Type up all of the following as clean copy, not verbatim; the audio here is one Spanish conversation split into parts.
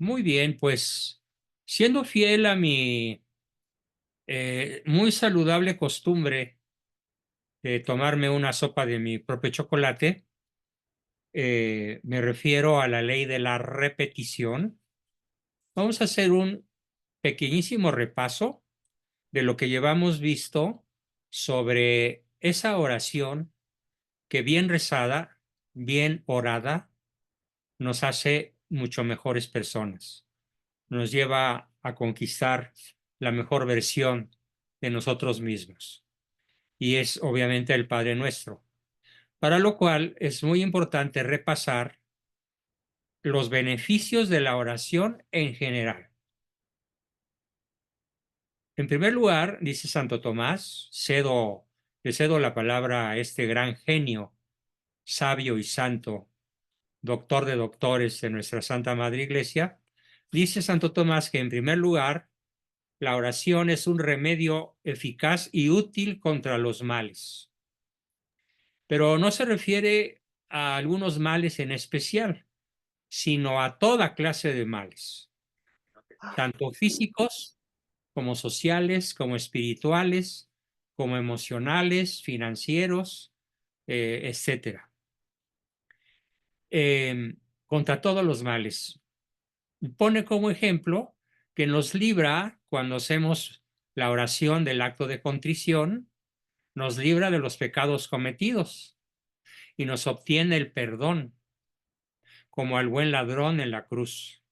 Muy bien, pues siendo fiel a mi muy saludable costumbre de tomarme una sopa de mi propio chocolate, me refiero a la ley de la repetición. Vamos a hacer un pequeñísimo repaso de lo que llevamos visto sobre esa oración que bien rezada, bien orada, nos hace mucho mejores personas. Nos lleva a conquistar la mejor versión de nosotros mismos. Y es obviamente el Padre Nuestro. Para lo cual es muy importante repasar los beneficios de la oración en general. En primer lugar, dice Santo Tomás, le cedo la palabra a este gran genio, sabio y santo, doctor de doctores de nuestra Santa Madre Iglesia, dice Santo Tomás que en primer lugar, la oración es un remedio eficaz y útil contra los males. Pero no se refiere a algunos males en especial, sino a toda clase de males, tanto físicos como sociales, como espirituales, como emocionales, financieros, etcétera. Contra todos los males. Pone como ejemplo que nos libra cuando hacemos la oración del acto de contrición, nos libra de los pecados cometidos y nos obtiene el perdón, como al buen ladrón en la cruz.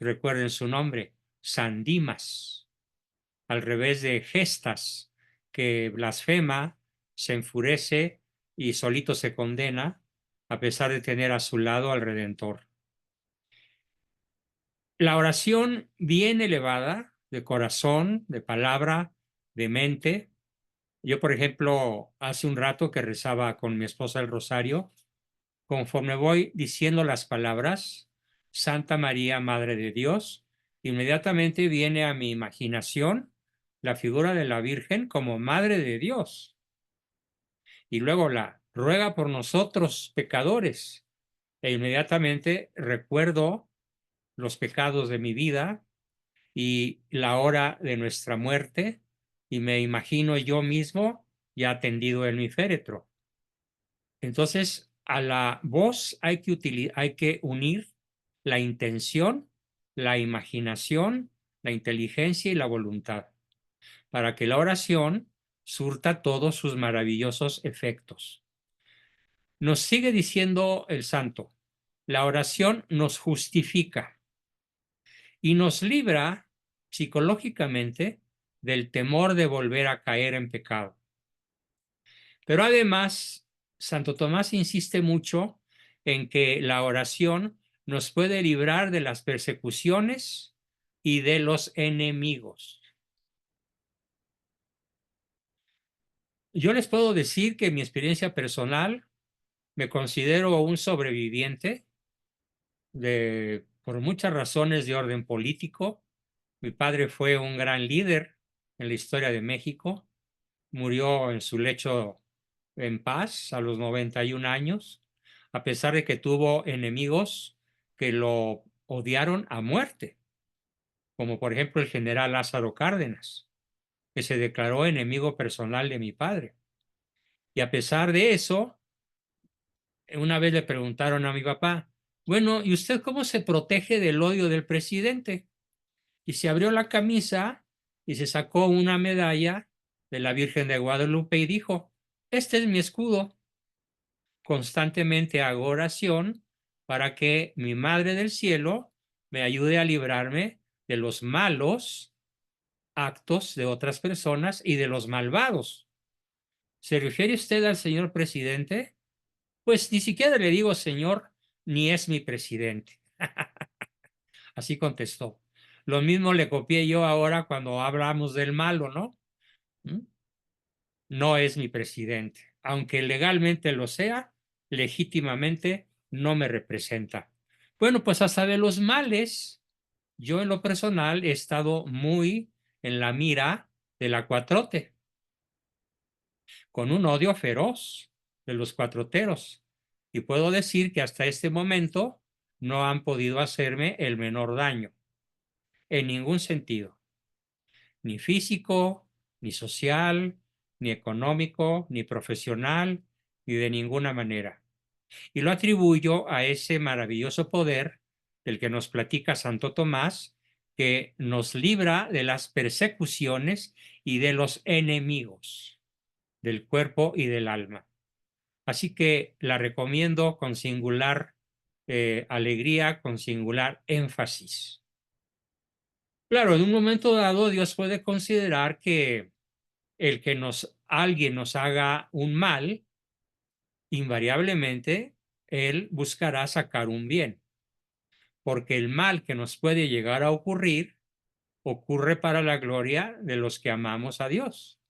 Recuerden su nombre, San Dimas, al revés de Gestas, que blasfema, se enfurece y solito se condena, a pesar de tener a su lado al Redentor. La oración bien elevada, de corazón, de palabra, de mente. Yo, por ejemplo, hace un rato que rezaba con mi esposa el rosario, conforme voy diciendo las palabras, Santa María, Madre de Dios, inmediatamente viene a mi imaginación la figura de la Virgen como Madre de Dios. Y luego la ruega por nosotros pecadores. E inmediatamente recuerdo los pecados de mi vida y la hora de nuestra muerte, y me imagino yo mismo ya tendido en mi féretro. Entonces, a la voz hay que unir la intención, la imaginación, la inteligencia y la voluntad, para que la oración surta todos sus maravillosos efectos. Nos sigue diciendo el santo, la oración nos justifica y nos libra psicológicamente del temor de volver a caer en pecado. Pero además, Santo Tomás insiste mucho en que la oración nos puede librar de las persecuciones y de los enemigos. Yo les puedo decir que en mi experiencia personal me considero un sobreviviente por muchas razones de orden político. Mi padre fue un gran líder en la historia de México. Murió en su lecho en paz a los 91 años, a pesar de que tuvo enemigos que lo odiaron a muerte, como por ejemplo el general Lázaro Cárdenas, que se declaró enemigo personal de mi padre. Y a pesar de eso, una vez le preguntaron a mi papá, bueno, ¿y usted cómo se protege del odio del presidente? Y se abrió la camisa y se sacó una medalla de la Virgen de Guadalupe y dijo, este es mi escudo. Constantemente hago oración para que mi Madre del Cielo me ayude a librarme de los malos actos de otras personas y de los malvados. ¿Se refiere usted al señor presidente? Pues ni siquiera le digo señor, ni es mi presidente. Así contestó. Lo mismo le copié yo ahora cuando hablamos del malo, ¿no? ¿Mm? No es mi presidente. Aunque legalmente lo sea, legítimamente no me representa. Bueno, pues hasta de los males, yo en lo personal he estado muy en la mira de la cuatrote, con un odio feroz de los cuatroteros. Y puedo decir que hasta este momento no han podido hacerme el menor daño, en ningún sentido, ni físico, ni social, ni económico, ni profesional, ni de ninguna manera. Y lo atribuyo a ese maravilloso poder del que nos platica Santo Tomás, que nos libra de las persecuciones y de los enemigos del cuerpo y del alma. Así que la recomiendo con singular alegría, con singular énfasis. Claro, en un momento dado Dios puede considerar que el que alguien nos haga un mal, invariablemente Él buscará sacar un bien, porque el mal que nos puede llegar a ocurrir ocurre para la gloria de los que amamos a Dios,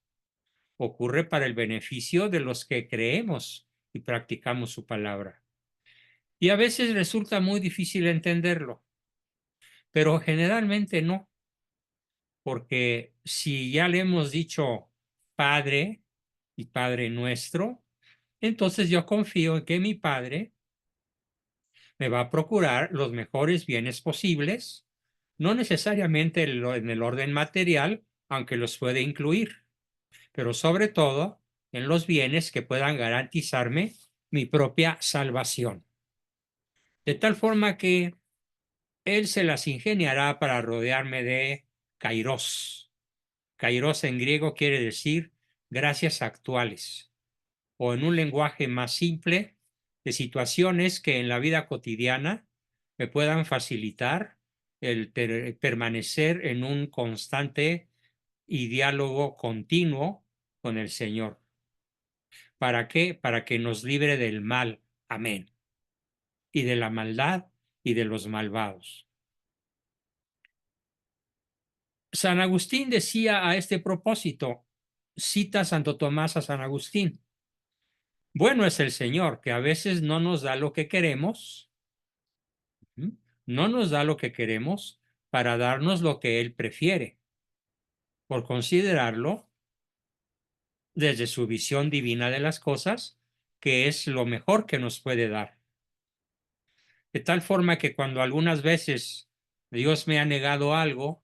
ocurre para el beneficio de los que creemos y practicamos su palabra. Y a veces resulta muy difícil entenderlo, pero generalmente no, porque si ya le hemos dicho Padre y Padre nuestro, entonces yo confío en que mi Padre me va a procurar los mejores bienes posibles, no necesariamente en el orden material, aunque los puede incluir, pero sobre todo en los bienes que puedan garantizarme mi propia salvación. De tal forma que Él se las ingeniará para rodearme de kairos. Kairos en griego quiere decir gracias actuales, o en un lenguaje más simple, de situaciones que en la vida cotidiana me puedan facilitar el permanecer en un constante y diálogo continuo con el Señor. ¿Para qué? Para que nos libre del mal. Amén. Y de la maldad y de los malvados. San Agustín decía a este propósito, cita Santo Tomás a San Agustín: bueno es el Señor, que a veces no nos da lo que queremos, no nos da lo que queremos para darnos lo que Él prefiere, por considerarlo desde su visión divina de las cosas, que es lo mejor que nos puede dar. De tal forma que cuando algunas veces Dios me ha negado algo,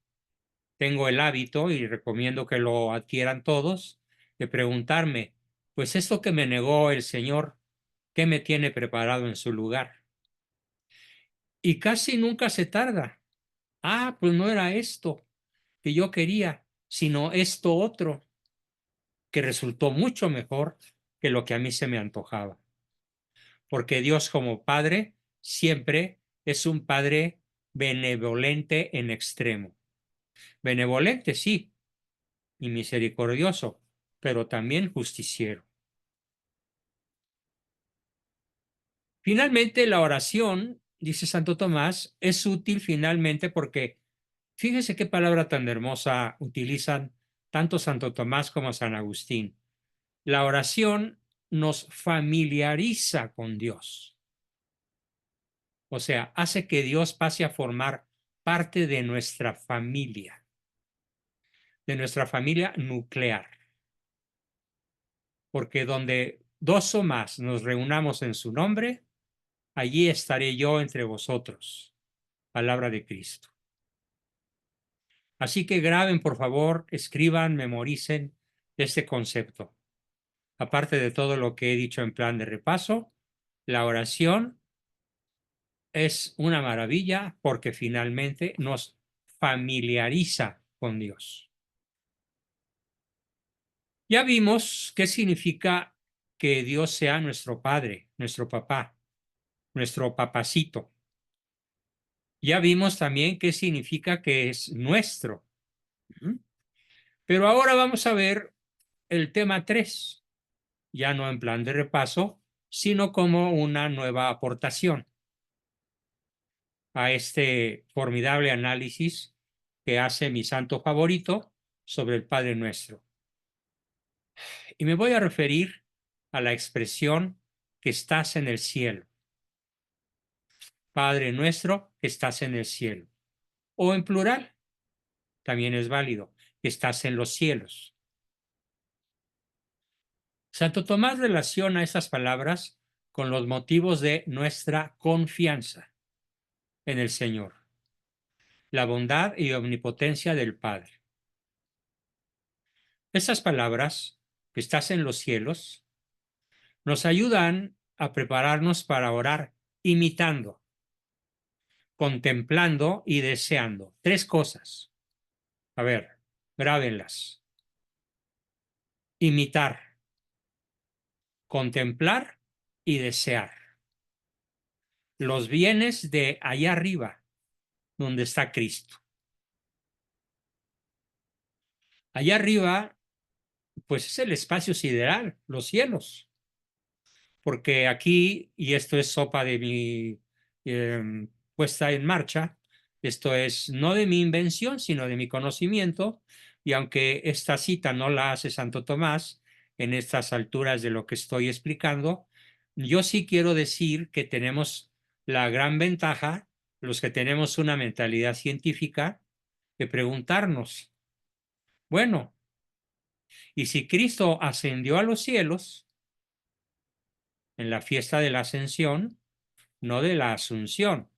tengo el hábito, y recomiendo que lo adquieran todos, de preguntarme, pues esto que me negó el Señor, ¿qué me tiene preparado en su lugar? Y casi nunca se tarda. Ah, pues no era esto que yo quería, sino esto otro, que resultó mucho mejor que lo que a mí se me antojaba. Porque Dios como Padre siempre es un Padre benevolente en extremo. Benevolente, sí, y misericordioso, pero también justiciero. Finalmente, la oración, dice Santo Tomás, es útil finalmente porque fíjese qué palabra tan hermosa utilizan tanto Santo Tomás como San Agustín. La oración nos familiariza con Dios. O sea, hace que Dios pase a formar parte de nuestra familia nuclear. Porque donde dos o más nos reunamos en su nombre, allí estaré yo entre vosotros. Palabra de Cristo. Así que graben, por favor, escriban, memoricen este concepto. Aparte de todo lo que he dicho en plan de repaso, la oración es una maravilla porque finalmente nos familiariza con Dios. Ya vimos qué significa que Dios sea nuestro Padre, nuestro papá, nuestro papacito. Ya vimos también qué significa que es nuestro. Pero ahora vamos a ver el tema 3, ya no en plan de repaso, sino como una nueva aportación a este formidable análisis que hace mi santo favorito sobre el Padre Nuestro. Y me voy a referir a la expresión que estás en el cielo. Padre nuestro que estás en el cielo. O en plural, también es válido, que estás en los cielos. Santo Tomás relaciona esas palabras con los motivos de nuestra confianza. en el Señor, la bondad y omnipotencia del Padre. Estas palabras, que estás en los cielos, nos ayudan a prepararnos para orar imitando, contemplando y deseando. Tres cosas. A ver, grábenlas. Imitar, contemplar y desear los bienes de allá arriba, donde está Cristo. Allá arriba, pues es el espacio sideral, los cielos, porque aquí, y esto es sopa de mi puesta en marcha, esto es no de mi invención, sino de mi conocimiento, y aunque esta cita no la hace Santo Tomás en estas alturas de lo que estoy explicando, yo sí quiero decir que tenemos la gran ventaja, los que tenemos una mentalidad científica, de preguntarnos, bueno, y si Cristo ascendió a los cielos en la fiesta de la ascensión, no de la asunción.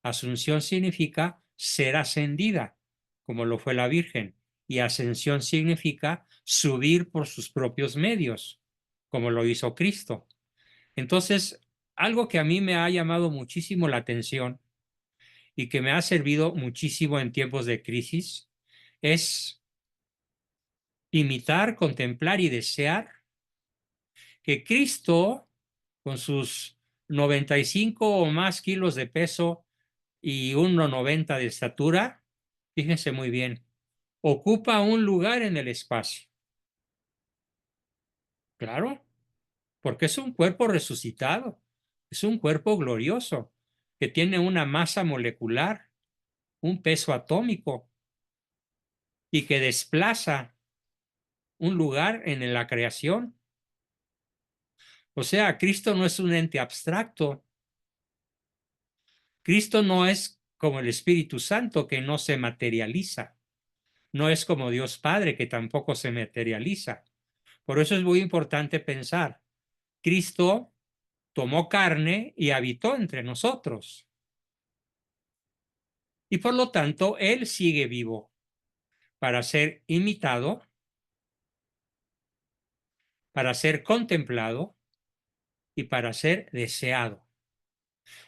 Asunción significa ser ascendida, como lo fue la Virgen, y ascensión significa subir por sus propios medios, como lo hizo Cristo. Entonces, algo que a mí me ha llamado muchísimo la atención y que me ha servido muchísimo en tiempos de crisis es imitar, contemplar y desear que Cristo, con sus 95 o más kilos de peso y 1,90 de estatura, fíjense muy bien, ocupa un lugar en el espacio. Claro, porque es un cuerpo resucitado, es un cuerpo glorioso, que tiene una masa molecular, un peso atómico y que desplaza un lugar en la creación. O sea, Cristo no es un ente abstracto. Cristo no es como el Espíritu Santo que no se materializa. No es como Dios Padre que tampoco se materializa. Por eso es muy importante pensar, Cristo tomó carne y habitó entre nosotros. Y por lo tanto, Él sigue vivo para ser imitado, para ser contemplado y para ser deseado.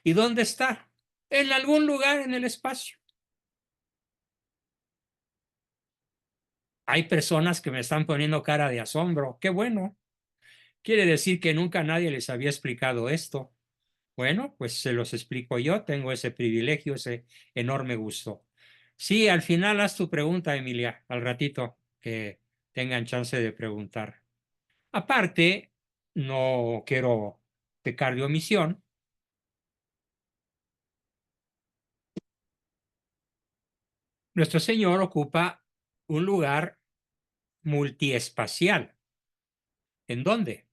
¿Y dónde está? En algún lugar en el espacio. Hay personas que me están poniendo cara de asombro. Qué bueno. Quiere decir que nunca nadie les había explicado esto. Bueno, pues se los explico yo, tengo ese privilegio, ese enorme gusto. Sí, al final haz tu pregunta, Emilia, al ratito que tengan chance de preguntar. Aparte, no quiero pecar de omisión. Nuestro Señor ocupa un lugar multiespacial. ¿En dónde?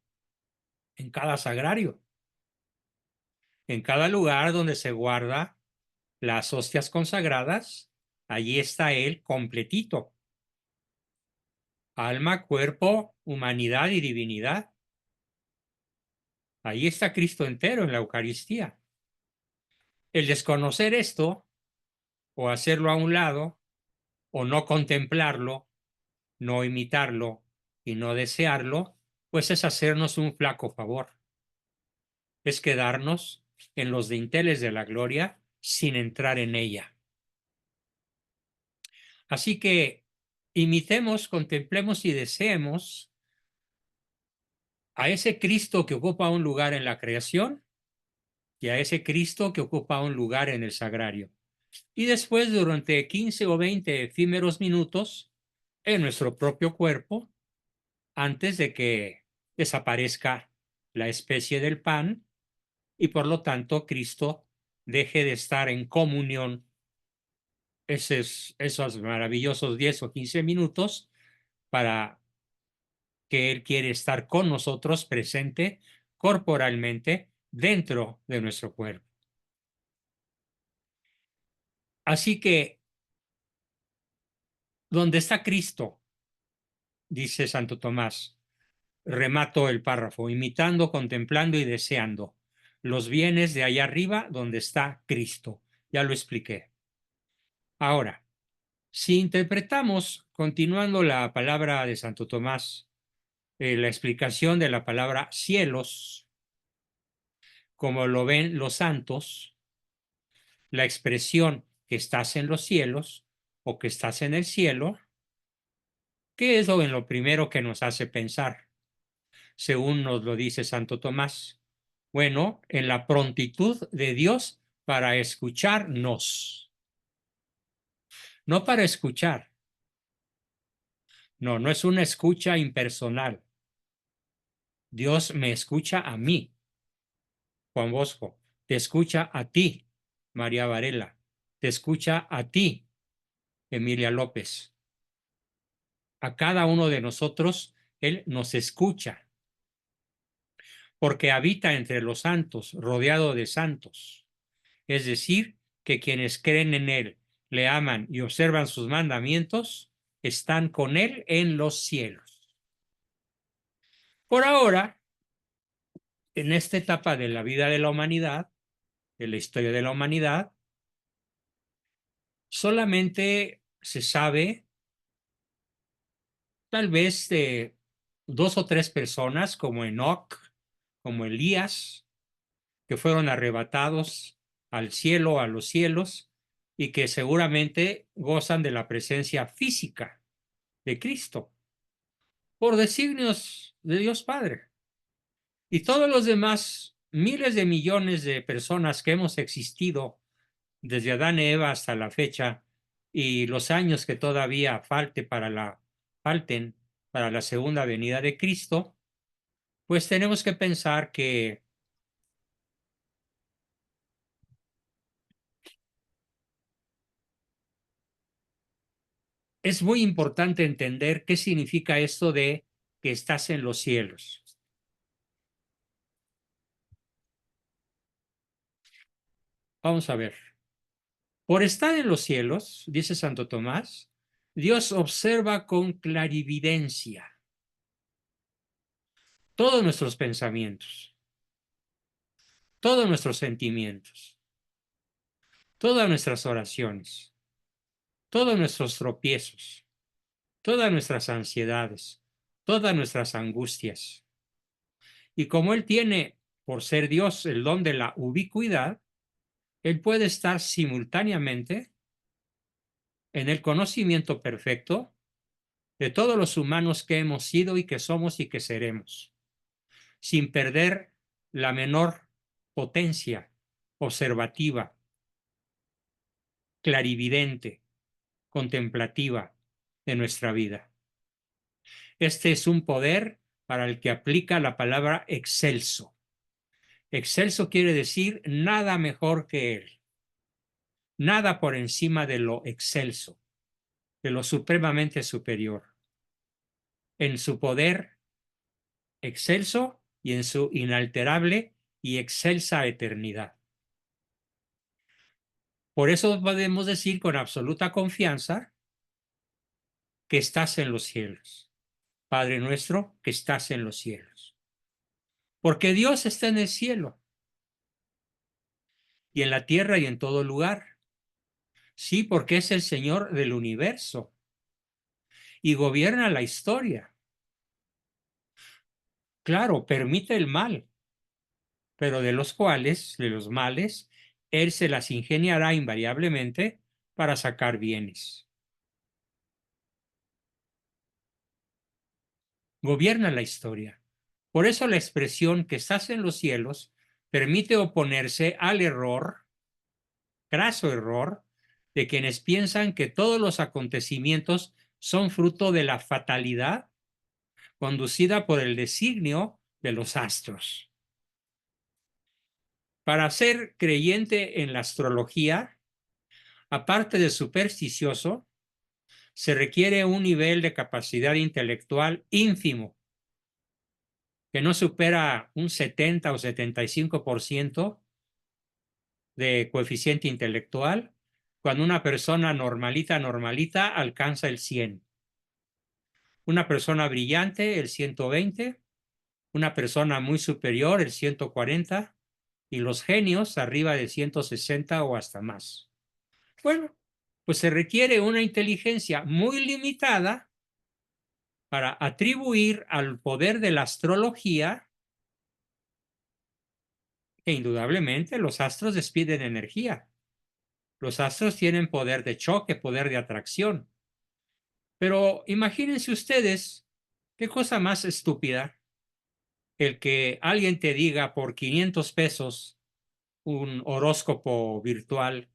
En cada sagrario, en cada lugar donde se guarda las hostias consagradas, allí está Él completito. Alma, cuerpo, humanidad y divinidad. Ahí está Cristo entero en la Eucaristía. El desconocer esto, o hacerlo a un lado, o no contemplarlo, no imitarlo y no desearlo, pues es hacernos un flaco favor. Es quedarnos en los dinteles de la gloria sin entrar en ella. Así que imitemos, contemplemos y deseemos a ese Cristo que ocupa un lugar en la creación y a ese Cristo que ocupa un lugar en el sagrario. Y después, durante 15 o 20 efímeros minutos, en nuestro propio cuerpo, antes de que desaparezca la especie del pan y por lo tanto Cristo deje de estar en comunión esos maravillosos 10 o 15 minutos para que Él quiere estar con nosotros presente corporalmente dentro de nuestro cuerpo. Así que, ¿dónde está Cristo? Dice Santo Tomás. Remato el párrafo, imitando, contemplando y deseando los bienes de allá arriba donde está Cristo. Ya lo expliqué. Ahora, si interpretamos, continuando la palabra de Santo Tomás, la explicación de la palabra cielos, como lo ven los santos, la expresión que estás en los cielos o que estás en el cielo, ¿qué es en lo primero que nos hace pensar? Según nos lo dice Santo Tomás. Bueno, en la prontitud de Dios para escucharnos, no para escuchar, no es una escucha impersonal. Dios me escucha a mí, Juan Bosco, te escucha a ti, María Varela, te escucha a ti, Emilia López. A cada uno de nosotros, Él nos escucha, porque habita entre los santos, rodeado de santos. Es decir, que quienes creen en Él, le aman y observan sus mandamientos, están con Él en los cielos. Por ahora, en esta etapa de la vida de la humanidad, de la historia de la humanidad, solamente se sabe tal vez de 2 o 3 personas como Enoc, como Elías, que fueron arrebatados al cielo, a los cielos, y que seguramente gozan de la presencia física de Cristo, por designios de Dios Padre. Y todos los demás miles de millones de personas que hemos existido desde Adán y Eva hasta la fecha, y los años que todavía falten para la segunda venida de Cristo, pues tenemos que pensar que es muy importante entender qué significa esto de que estás en los cielos. Vamos a ver. Por estar en los cielos, dice Santo Tomás, Dios observa con clarividencia todos nuestros pensamientos, todos nuestros sentimientos, todas nuestras oraciones, todos nuestros tropiezos, todas nuestras ansiedades, todas nuestras angustias. Y como Él tiene, por ser Dios, el don de la ubicuidad, Él puede estar simultáneamente en el conocimiento perfecto de todos los humanos que hemos sido y que somos y que seremos, sin perder la menor potencia observativa, clarividente, contemplativa de nuestra vida. Este es un poder para el que aplica la palabra excelso. Excelso quiere decir nada mejor que Él, nada por encima de lo excelso, de lo supremamente superior. En su poder excelso y en su inalterable y excelsa eternidad. Por eso podemos decir con absoluta confianza que estás en los cielos. Padre nuestro, que estás en los cielos. Porque Dios está en el cielo y en la tierra y en todo lugar. Sí, porque es el Señor del universo y gobierna la historia. Claro, permite el mal, pero de los males, Él se las ingeniará invariablemente para sacar bienes. Gobierna la historia. Por eso la expresión que estás en los cielos permite oponerse al error, craso error, de quienes piensan que todos los acontecimientos son fruto de la fatalidad conducida por el designio de los astros. Para ser creyente en la astrología, aparte de supersticioso, se requiere un nivel de capacidad intelectual ínfimo, que no supera un 70 o 75% de coeficiente intelectual, cuando una persona normalita alcanza el 100. Una persona brillante, el 120, una persona muy superior, el 140, y los genios arriba de 160 o hasta más. Bueno, pues se requiere una inteligencia muy limitada para atribuir al poder de la astrología que indudablemente los astros despiden energía. Los astros tienen poder de choque, poder de atracción. Pero imagínense ustedes qué cosa más estúpida el que alguien te diga por 500 pesos un horóscopo virtual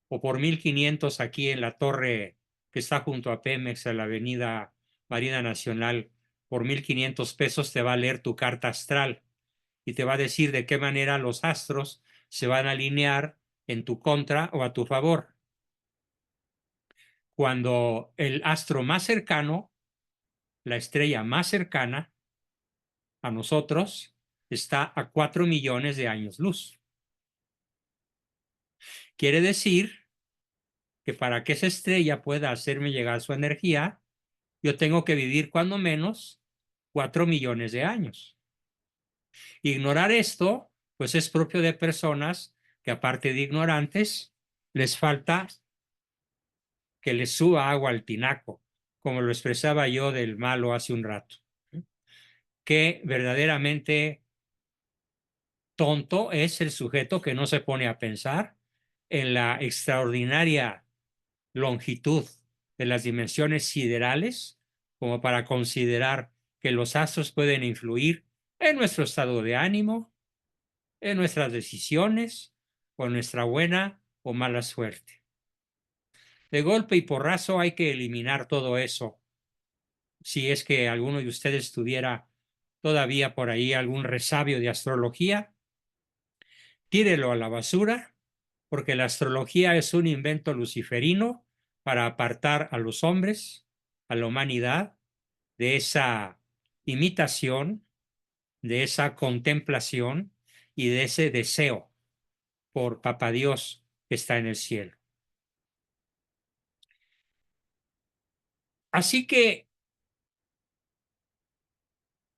o por 1,500 aquí en la torre que está junto a Pemex, en la avenida Marina Nacional, por 1,500 pesos te va a leer tu carta astral y te va a decir de qué manera los astros se van a alinear en tu contra o a tu favor. Cuando el astro más cercano, la estrella más cercana a nosotros, está a 4 millones de años luz. Quiere decir que para que esa estrella pueda hacerme llegar su energía, yo tengo que vivir cuando menos 4 millones de años. Ignorar esto, pues es propio de personas que aparte de ignorantes, les falta que les suba agua al tinaco, como lo expresaba yo del malo hace un rato. Que verdaderamente tonto es el sujeto que no se pone a pensar en la extraordinaria longitud de las dimensiones siderales como para considerar que los astros pueden influir en nuestro estado de ánimo, en nuestras decisiones o en nuestra buena o mala suerte. De golpe y porrazo hay que eliminar todo eso. Si es que alguno de ustedes tuviera todavía por ahí algún resabio de astrología, tírelo a la basura, porque la astrología es un invento luciferino para apartar a los hombres, a la humanidad, de esa imitación, de esa contemplación y de ese deseo por Papá Dios que está en el cielo. Así que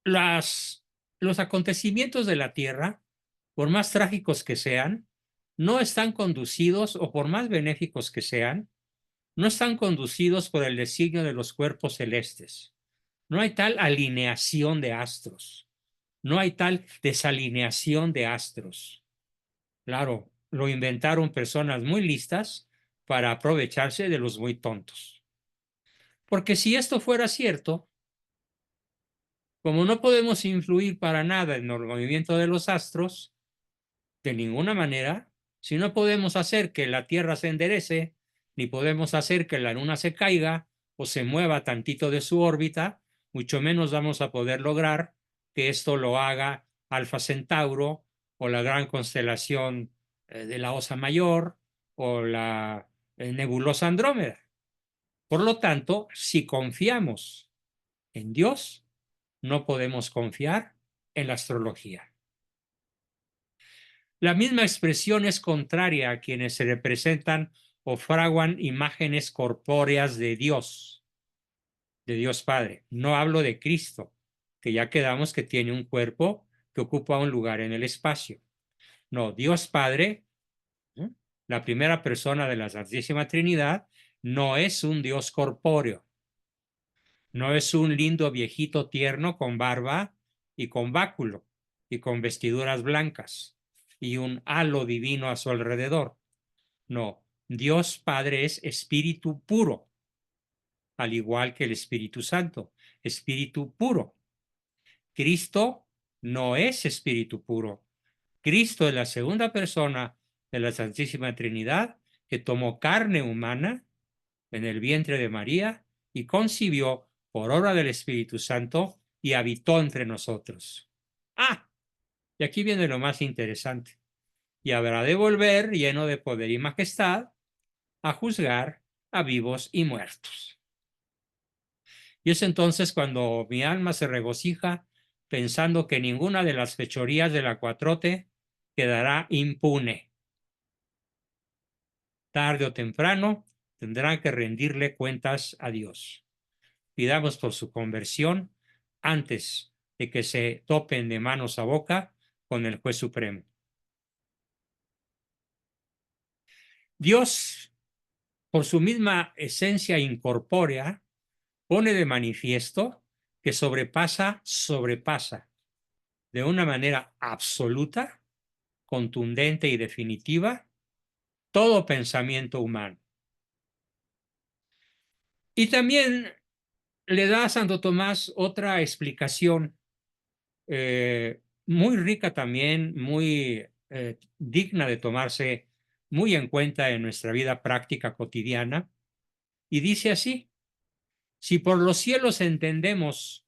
los acontecimientos de la Tierra, por más trágicos que sean, no están conducidos, o por más benéficos que sean, no están conducidos por el designio de los cuerpos celestes. No hay tal alineación de astros, no hay tal desalineación de astros. Claro, lo inventaron personas muy listas para aprovecharse de los muy tontos. Porque si esto fuera cierto, como no podemos influir para nada en el movimiento de los astros, de ninguna manera, si no podemos hacer que la Tierra se enderece, ni podemos hacer que la Luna se caiga o se mueva tantito de su órbita, mucho menos vamos a poder lograr que esto lo haga Alfa Centauro o la gran constelación de la Osa Mayor o la nebulosa Andrómeda. Por lo tanto, si confiamos en Dios, no podemos confiar en la astrología. La misma expresión es contraria a quienes se representan o fraguan imágenes corpóreas de Dios Padre. No hablo de Cristo, que ya quedamos que tiene un cuerpo que ocupa un lugar en el espacio. No, Dios Padre, la primera persona de la Santísima Trinidad, no es un Dios corpóreo. No es un lindo viejito tierno con barba y con báculo y con vestiduras blancas y un halo divino a su alrededor. No, Dios Padre es espíritu puro, al igual que el Espíritu Santo, espíritu puro. Cristo no es espíritu puro. Cristo es la segunda persona de la Santísima Trinidad que tomó carne humana en el vientre de María y concibió por obra del Espíritu Santo y habitó entre nosotros. Ah, y aquí viene lo más interesante. Y habrá de volver lleno de poder y majestad a juzgar a vivos y muertos. Y es entonces cuando mi alma se regocija pensando que ninguna de las fechorías de la cuatrote quedará impune. Tarde o temprano tendrán que rendirle cuentas a Dios. Pidamos por su conversión antes de que se topen de manos a boca con el juez supremo. Dios, por su misma esencia incorpórea, pone de manifiesto que sobrepasa de una manera absoluta, contundente y definitiva todo pensamiento humano. Y también le da a Santo Tomás otra explicación muy rica también, muy digna de tomarse muy en cuenta en nuestra vida práctica cotidiana. Y dice así: si por los cielos entendemos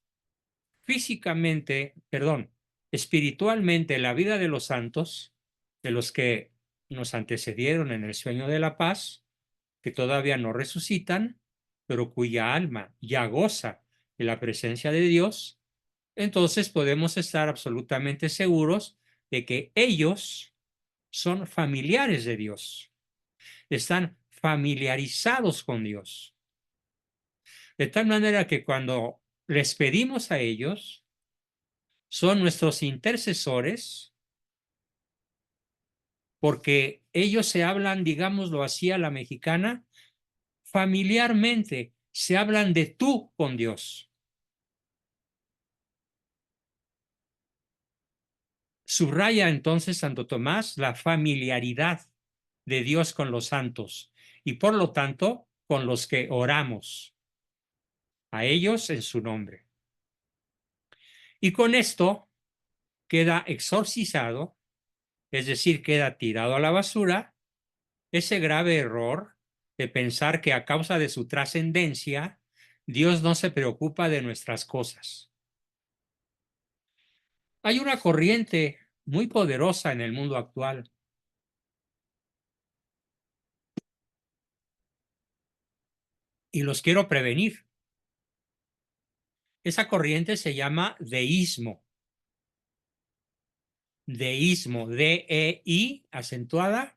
espiritualmente la vida de los santos, de los que nos antecedieron en el sueño de la paz, que todavía no resucitan, pero cuya alma ya goza de la presencia de Dios, entonces podemos estar absolutamente seguros de que ellos son familiares de Dios, están familiarizados con Dios. De tal manera que cuando les pedimos a ellos, son nuestros intercesores, porque ellos se hablan, digámoslo así a la mexicana, familiarmente, se hablan de tú con Dios. Subraya entonces Santo Tomás la familiaridad de Dios con los santos y por lo tanto con los que oramos a ellos en su nombre. Y con esto queda exorcizado, es decir, queda tirado a la basura, ese grave error de pensar que a causa de su trascendencia, Dios no se preocupa de nuestras cosas. Hay una corriente muy poderosa en el mundo actual y los quiero prevenir. Esa corriente se llama deísmo. Deísmo, D-E-I, acentuada,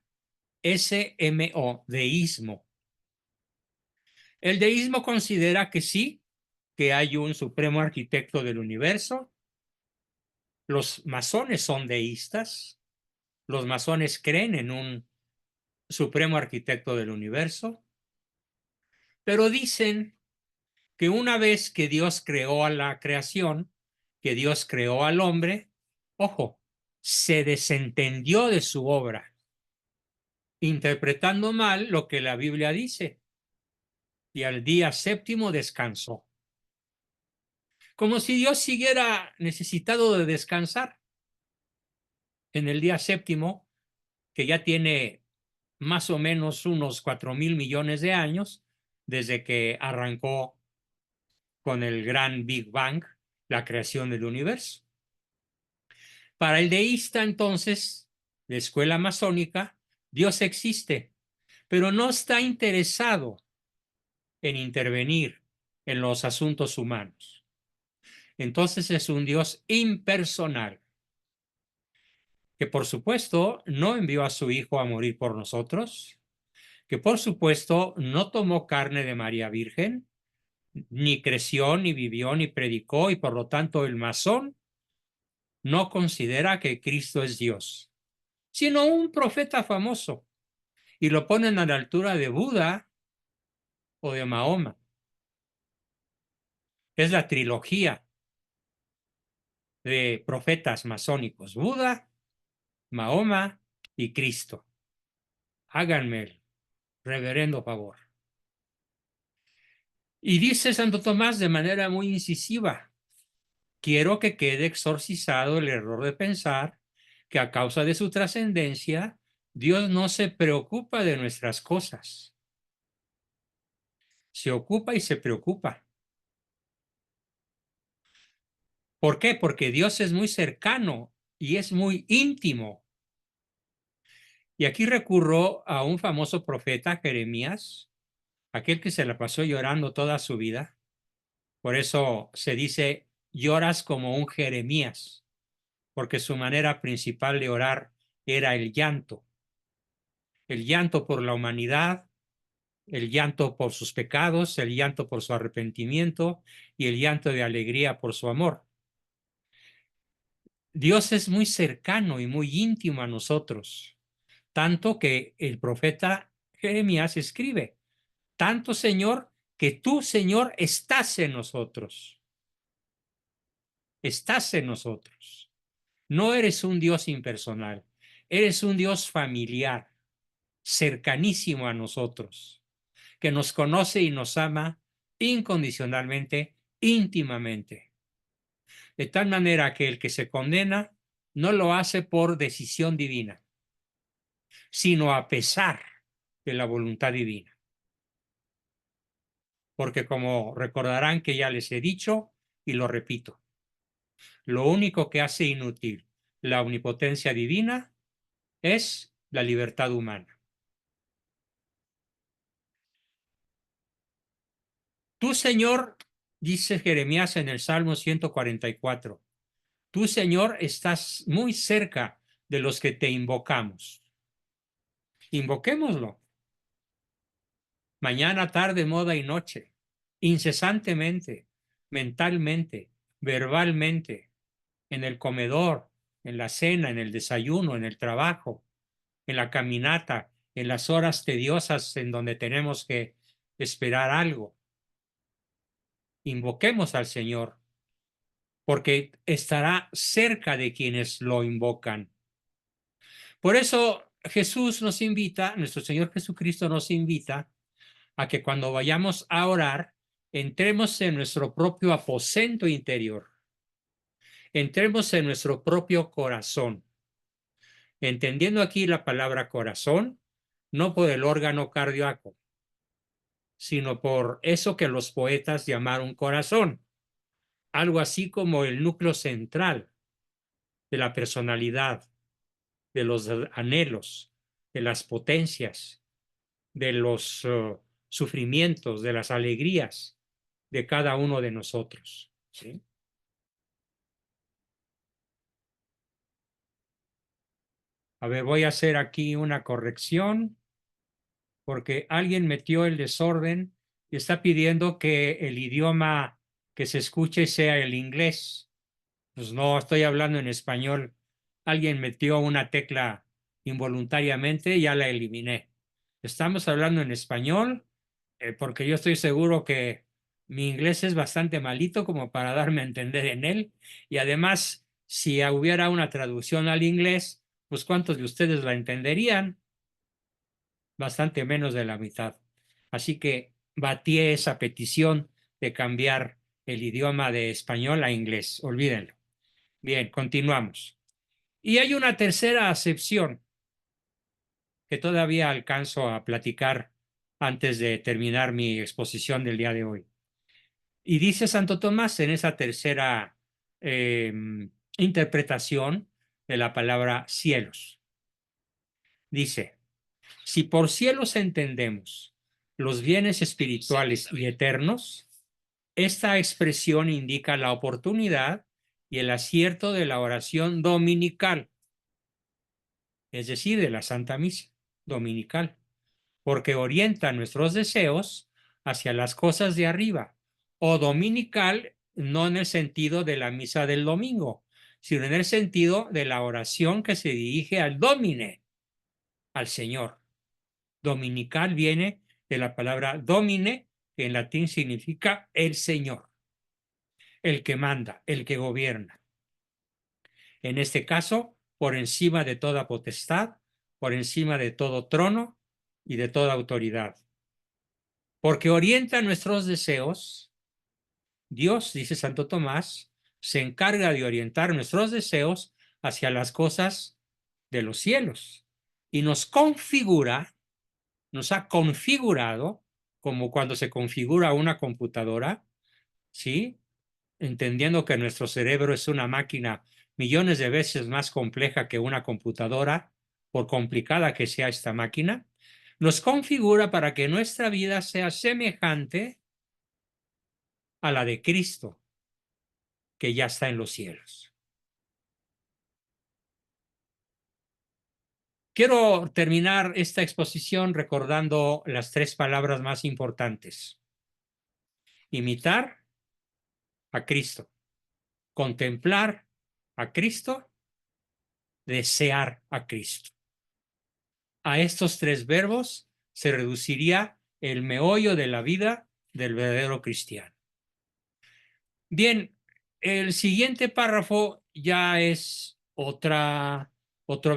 S-M-O, deísmo. El deísmo considera que sí, que hay un supremo arquitecto del universo. Los masones son deístas. Los masones creen en un supremo arquitecto del universo, pero dicen que una vez que Dios creó a la creación, que Dios creó al hombre, ojo, se desentendió de su obra, interpretando mal lo que la Biblia dice, y al día séptimo descansó. Como si Dios siguiera necesitado de descansar en el día séptimo, que ya tiene más o menos unos 4.000 millones de años desde que arrancó con el gran Big Bang la creación del universo. Para el deísta, entonces, de escuela masónica, Dios existe, pero no está interesado en intervenir en los asuntos humanos. Entonces es un Dios impersonal, que por supuesto no envió a su Hijo a morir por nosotros, que por supuesto no tomó carne de María Virgen, ni creció, ni vivió, ni predicó, y por lo tanto el masón no considera que Cristo es Dios, sino un profeta famoso, y lo ponen a la altura de Buda o de Mahoma. Es la trilogía de profetas masónicos: Buda, Mahoma y Cristo. Háganme el reverendo favor. Y dice Santo Tomás de manera muy incisiva: quiero que quede exorcizado el error de pensar que a causa de su trascendencia, Dios no se preocupa de nuestras cosas. Se ocupa y se preocupa. ¿Por qué? Porque Dios es muy cercano y es muy íntimo. Y aquí recurro a un famoso profeta, Jeremías, aquel que se la pasó llorando toda su vida. Por eso se dice: lloras como un Jeremías, porque su manera principal de orar era el llanto por la humanidad, el llanto por sus pecados, el llanto por su arrepentimiento y el llanto de alegría por su amor. Dios es muy cercano y muy íntimo a nosotros, tanto que el profeta Jeremías escribe, tanto, Señor, que tú, Señor, estás en nosotros. Estás en nosotros. No eres un Dios impersonal, eres un Dios familiar, cercanísimo a nosotros, que nos conoce y nos ama incondicionalmente, íntimamente. De tal manera que el que se condena no lo hace por decisión divina, sino a pesar de la voluntad divina. Porque como recordarán que ya les he dicho y lo repito, lo único que hace inútil la omnipotencia divina es la libertad humana. Tú, Señor, dice Jeremías en el Salmo 144, tú, Señor, estás muy cerca de los que te invocamos. Invoquémoslo. Mañana, tarde, moda y noche, incesantemente, mentalmente, verbalmente, en el comedor, en la cena, en el desayuno, en el trabajo, en la caminata, en las horas tediosas en donde tenemos que esperar algo. Invoquemos al Señor, porque estará cerca de quienes lo invocan. Por eso Jesús nos invita, nuestro Señor Jesucristo nos invita a que cuando vayamos a orar, entremos en nuestro propio aposento interior, entremos en nuestro propio corazón, entendiendo aquí la palabra corazón, no por el órgano cardíaco, sino por eso que los poetas llamaron corazón, algo así como el núcleo central de la personalidad, de los anhelos, de las potencias, de los sufrimientos, de las alegrías de cada uno de nosotros. ¿Sí? A ver, voy a hacer aquí una corrección porque alguien metió el desorden y está pidiendo que el idioma que se escuche sea el inglés. Pues no, estoy hablando en español. Alguien metió una tecla involuntariamente y ya la eliminé. Estamos hablando en español porque yo estoy seguro que mi inglés es bastante malito como para darme a entender en él. Y además, si hubiera una traducción al inglés, pues ¿cuántos de ustedes la entenderían? Bastante menos de la mitad. Así que batí esa petición de cambiar el idioma de español a inglés. Olvídenlo. Bien, continuamos. Y hay una tercera acepción que todavía alcanzo a platicar antes de terminar mi exposición del día de hoy. Y dice Santo Tomás en esa tercera eh, interpretación de la palabra cielos. Dice, si por cielos entendemos los bienes espirituales y eternos, esta expresión indica la oportunidad y el acierto de la oración dominical, es decir, de la Santa Misa dominical, porque orienta nuestros deseos hacia las cosas de arriba, o dominical, no en el sentido de la misa del domingo, sino en el sentido de la oración que se dirige al Domine, al Señor. Dominical viene de la palabra domine, que en latín significa el Señor, el que manda, el que gobierna. En este caso, por encima de toda potestad, por encima de todo trono y de toda autoridad. Porque orienta nuestros deseos, Dios, dice Santo Tomás, se encarga de orientar nuestros deseos hacia las cosas de los cielos y nos configura, nos ha configurado, como cuando se configura una computadora, ¿sí? Entendiendo que nuestro cerebro es una máquina millones de veces más compleja que una computadora, por complicada que sea esta máquina, nos configura para que nuestra vida sea semejante a la de Cristo, que ya está en los cielos. Quiero terminar esta exposición recordando las tres palabras más importantes. Imitar a Cristo, contemplar a Cristo, desear a Cristo. A estos tres verbos se reduciría el meollo de la vida del verdadero cristiano. Bien, el siguiente párrafo ya es otro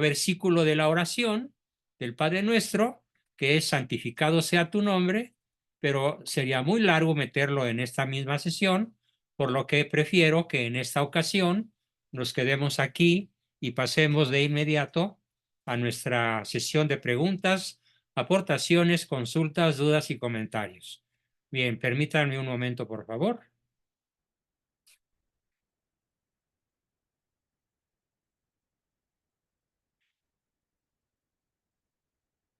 versículo de la oración del Padre Nuestro, que es santificado sea tu nombre, pero sería muy largo meterlo en esta misma sesión, por lo que prefiero que en esta ocasión nos quedemos aquí y pasemos de inmediato a nuestra sesión de preguntas, aportaciones, consultas, dudas y comentarios. Bien, permítanme un momento, por favor.